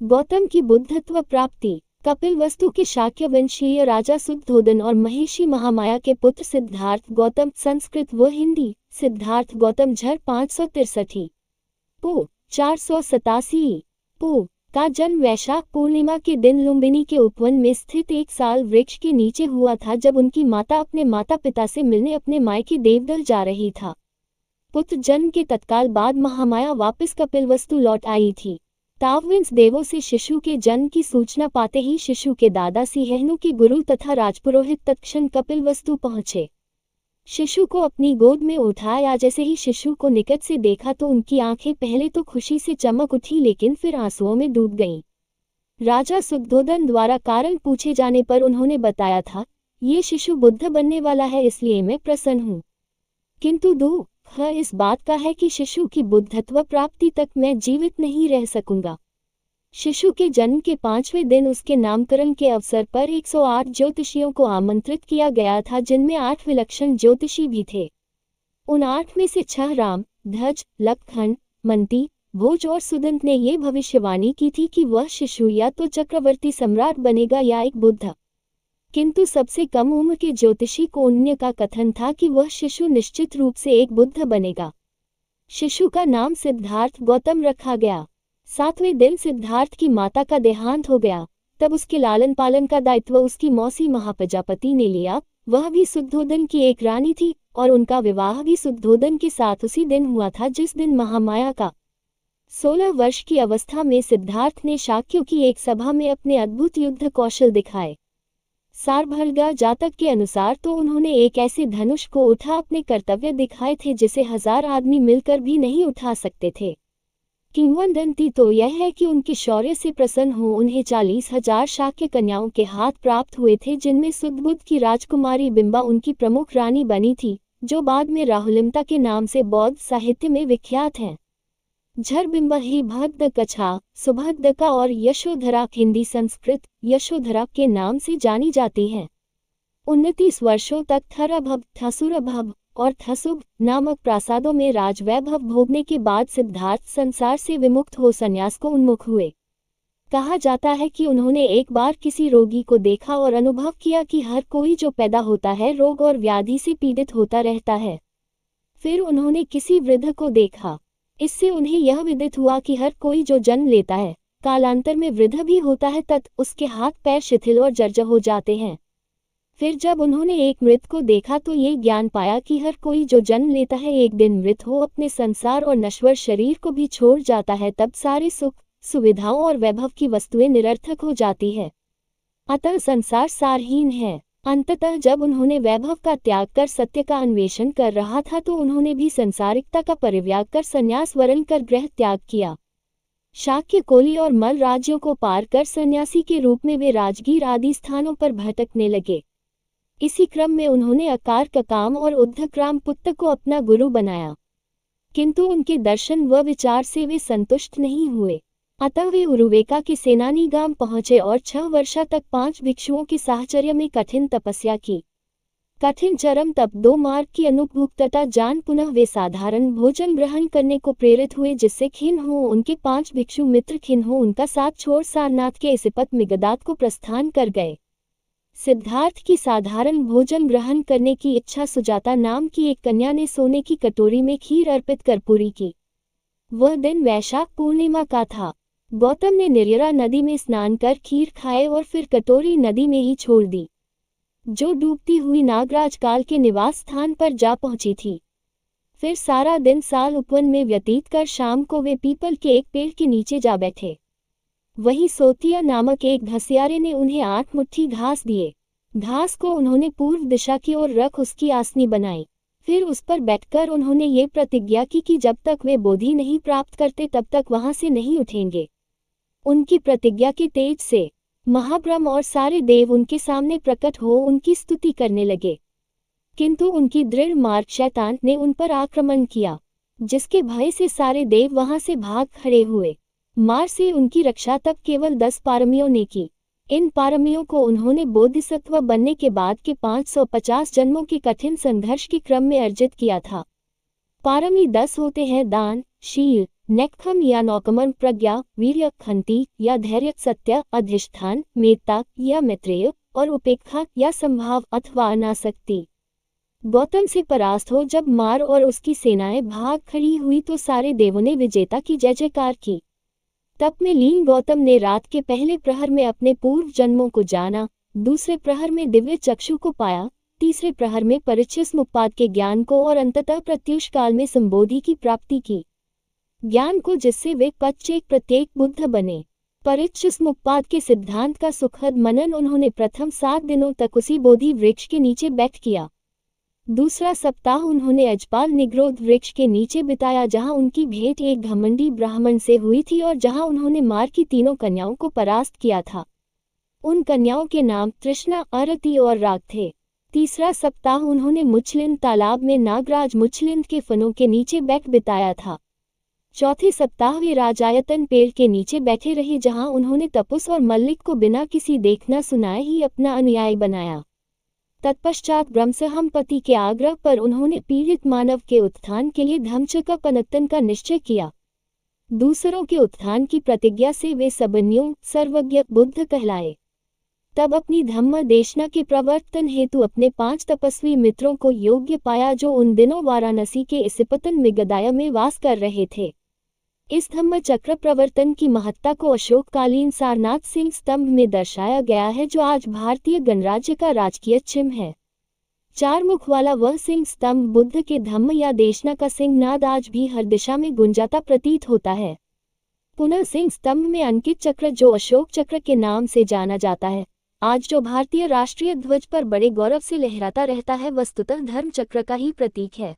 गौतम की बुद्धत्व प्राप्ति। कपिलवस्तु के शाक्य वंशीय राजा शुद्धोदन और महिषी महामाया के पुत्र सिद्धार्थ गौतम संस्कृत व हिंदी सिद्धार्थ गौतम झर 563 पू 487 पू का जन्म वैशाख पूर्णिमा के दिन लुम्बिनी के उपवन में स्थित एक साल वृक्ष के नीचे हुआ था, जब उनकी माता अपने माता पिता से मिलने अपने मायके देवदल जा रही था। पुत्र जन्म के तत्काल बाद महामाया वापस कपिलवस्तु लौट आई थी। तावविंस देवों से शिशु के जन्म की सूचना पाते ही शिशु के दादा सिंहनु के गुरु तथा राजपुरोहित तत्क्षण कपिलवस्तु पहुंचे। शिशु को अपनी गोद में उठाया। जैसे ही शिशु को निकट से देखा तो उनकी आंखें पहले तो खुशी से चमक उठी, लेकिन फिर आंसुओं में डूब गईं। राजा शुद्धोदन द्वारा कारण पूछे जाने पर उन्होंने बताया था, ये शिशु बुद्ध बनने वाला है, इसलिए मैं प्रसन्न हूँ। किंतु दुख इस बात का है कि शिशु की बुद्धत्व प्राप्ति तक मैं जीवित नहीं रह सकूंगा। शिशु के जन्म के 5वें दिन उसके नामकरण के अवसर पर 108 ज्योतिषियों को आमंत्रित किया गया था, जिनमें 8 विलक्षण ज्योतिषी भी थे। उन 8 में से 6 राम, ध्वज, लखन, मंती, भोज और सुदंत ने ये भविष्यवाणी की थी कि वह शिशु या तो चक्रवर्ती सम्राट बनेगा या एक बुद्ध। किंतु सबसे कम उम्र के ज्योतिषी कौंडिन्य का कथन था कि वह शिशु निश्चित रूप से एक बुद्ध बनेगा। शिशु का नाम सिद्धार्थ गौतम रखा गया। 7वें दिन सिद्धार्थ की माता का देहांत हो गया। तब उसके लालन पालन का दायित्व उसकी मौसी महाप्रजापति ने लिया। वह भी शुद्धोदन की एक रानी थी और उनका विवाह भी शुद्धोदन के साथ उसी दिन हुआ था जिस दिन महामाया का 16 वर्ष की अवस्था में सिद्धार्थ ने शाक्यों की एक सभा में अपने अद्भुत युद्ध कौशल दिखाए। सारभलगा जातक के अनुसार तो उन्होंने एक ऐसे धनुष को उठा अपने कर्तव्य दिखाए थे जिसे 1000 आदमी मिलकर भी नहीं उठा सकते थे। किंवदंती तो यह है कि उनके शौर्य से प्रसन्न हो उन्हें 40,000 शाक्य कन्याओं के हाथ प्राप्त हुए थे, जिनमें सुदबुद्ध की राजकुमारी बिंबा उनकी प्रमुख रानी बनी थी, जो बाद में राहुलिमता के नाम से बौद्ध साहित्य में विख्यात हैं। झर बिंबा ही भद्दकछा, सुभद्दका और यशोधरा हिंदी संस्कृत यशोधरा के नाम से जानी जाती हैं। 29 वर्षों तक थरभव, थसुरभव और थसुभ नामक प्रासादों में राजवैभव भोगने के बाद सिद्धार्थ संसार से विमुक्त हो संन्यास को उन्मुख हुए। कहा जाता है कि उन्होंने एक बार किसी रोगी को देखा और अनुभव किया कि हर कोई जो पैदा होता है रोग और व्याधि से पीड़ित होता रहता है। फिर उन्होंने किसी वृद्ध को देखा। इससे उन्हें यह विदित हुआ कि हर कोई जो जन्म लेता है कालांतर में वृद्ध भी होता है, तत् उसके हाथ पैर शिथिल और जर्जर हो जाते हैं। फिर जब उन्होंने एक मृत को देखा तो ये ज्ञान पाया कि हर कोई जो जन्म लेता है एक दिन मृत हो अपने संसार और नश्वर शरीर को भी छोड़ जाता है, तब सारे सुख सुविधाओं और वैभव की वस्तुएं निरर्थक हो जाती है। अतः संसार सारहीन है। अंततः जब उन्होंने वैभव का त्याग कर सत्य का अन्वेषण कर रहा था तो उन्होंने भी संसारिकता का परित्याग कर संन्यास वरण कर गृह त्याग किया। शाक्य कोली और मल राज्यों को पार कर सन्यासी के रूप में वे राजगीर आदि स्थानों पर भटकने लगे। इसी क्रम में उन्होंने अकार ककाम और उद्धक्राम पुत्र को अपना गुरु बनाया, किंतु उनके दर्शन व विचार से वे संतुष्ट नहीं हुए। अतः वे उरुवेका के सेनानी गाम पहुंचे और 6 वर्षा तक 5 भिक्षुओं के साहचर्य में कठिन तपस्या की। कठिन चरम तप 2 मार्ग की अनुभुक्तता जान पुनः वे साधारण भोजन ग्रहण करने को प्रेरित हुए, जिससे खिन्न हो उनके 5 भिक्षु मित्र खिन्न हो उनका साथ छोड़ सारनाथ के इसिपत मिगदात को प्रस्थान कर गए। सिद्धार्थ की साधारण भोजन ग्रहण करने की इच्छा सुजाता नाम की एक कन्या ने सोने की कटोरी में खीर अर्पित कर पूरी की। वह दिन वैशाख पूर्णिमा का था। गौतम ने निर्यरा नदी में स्नान कर खीर खाए और फिर कटोरी नदी में ही छोड़ दी, जो डूबती हुई नागराज काल के निवास स्थान पर जा पहुंची थी। फिर सारा दिन साल उपवन में व्यतीत कर शाम को वे पीपल के एक पेड़ के नीचे जा बैठे। वहीं सोतिया नामक एक घसियारे ने उन्हें 8 मुट्ठी घास दिए। घास को उन्होंने पूर्व दिशा की ओर रख उसकी आसनी बनाई। फिर उस पर बैठकर उन्होंने ये प्रतिज्ञा की कि जब तक वे बोधि नहीं प्राप्त करते तब तक वहां से नहीं उठेंगे। उनकी प्रतिज्ञा के तेज से महाब्रह्म और सारे देव उनके सामने प्रकट हो उनकी स्तुति करने लगे, किंतु उनकी दृढ़ मार्ग शैतान ने उन पर आक्रमण किया, जिसके भय से सारे देव वहां से भाग खड़े हुए। मार से उनकी रक्षा तब केवल 10 पारमियों ने की। इन पारमियों को उन्होंने बोधिसत्व बनने के बाद के 550 जन्मों के कठिन संघर्ष के क्रम में अर्जित किया था। पारमी 10 होते हैं दान, शील, नेक्खम या नौकमन प्रज्ञा, वीर्य खंती या धैर्य, सत्य, अधिष्ठान, मेत्ता या मैत्रेय, और उपेक्षा या संभाव अथवा अनासक्ति। गौतम से परास्त हो जब मार और उसकी सेनाएं भाग खड़ी हुई तो सारे देवों ने विजेता की जय जयकार की। तप में लीन गौतम ने रात के पहले प्रहर में अपने पूर्व जन्मों को जाना, दूसरे प्रहर में दिव्य चक्षु को पाया, तीसरे प्रहर में परिच्छिन्नमुप्पाद के ज्ञान को और अंततः प्रत्युष काल में संबोधि की प्राप्ति की। ज्ञान को जिससे वे पश्चेक प्रत्येक बुद्ध बने। परिच्छिन्नमुप्पाद के सिद्धांत का सुखद मनन उन्होंने प्रथम 7 दिनों तक उसी बोधि वृक्ष के नीचे बैठ किया। दूसरा सप्ताह उन्होंने अजपाल निग्रोध वृक्ष के नीचे बिताया जहां उनकी भेंट एक घमंडी ब्राह्मण से हुई थी और जहां उन्होंने मार की 3 कन्याओं को परास्त किया था। उन कन्याओं के नाम तृष्णा, अरति और राग थे। तीसरा सप्ताह उन्होंने मुचलिंद तालाब में नागराज मुचलिंद के फनों के नीचे बैठ बिताया था। चौथे सप्ताह वे राजायतन पेड़ के नीचे बैठे रहे जहां उन्होंने तपुस और मल्लिक को बिना किसी देखना सुनाए ही अपना अनुयायी बनाया। तत्पश्चात ब्रह्मसहमपति के आग्रह पर उन्होंने पीड़ित मानव के उत्थान के लिए धम्मचक्र पनत्तन का निश्चय किया। दूसरों के उत्थान की प्रतिज्ञा से वे सबन्यों सर्वज्ञ बुद्ध कहलाए। तब अपनी धम्म देशना के प्रवर्तन हेतु अपने 5 तपस्वी मित्रों को योग्य पाया जो उन दिनों वाराणसी के इसिपतन मृगदाया में वास कर रहे थे। इस धम्म चक्र प्रवर्तन की महत्ता को अशोककालीन सारनाथ सिंह स्तंभ में दर्शाया गया है जो आज भारतीय गणराज्य का राजकीय चिन्ह है। 4 मुख वाला वह सिंह स्तंभ बुद्ध के धम्म या देशना का सिंहनाद आज भी हर दिशा में गुंजाता प्रतीत होता है। पुनः सिंह स्तंभ में अंकित चक्र जो अशोक चक्र के नाम से जाना जाता है, आज जो भारतीय राष्ट्रीय ध्वज पर बड़े गौरव से लहराता रहता है, वस्तुतः धर्म चक्र का ही प्रतीक है।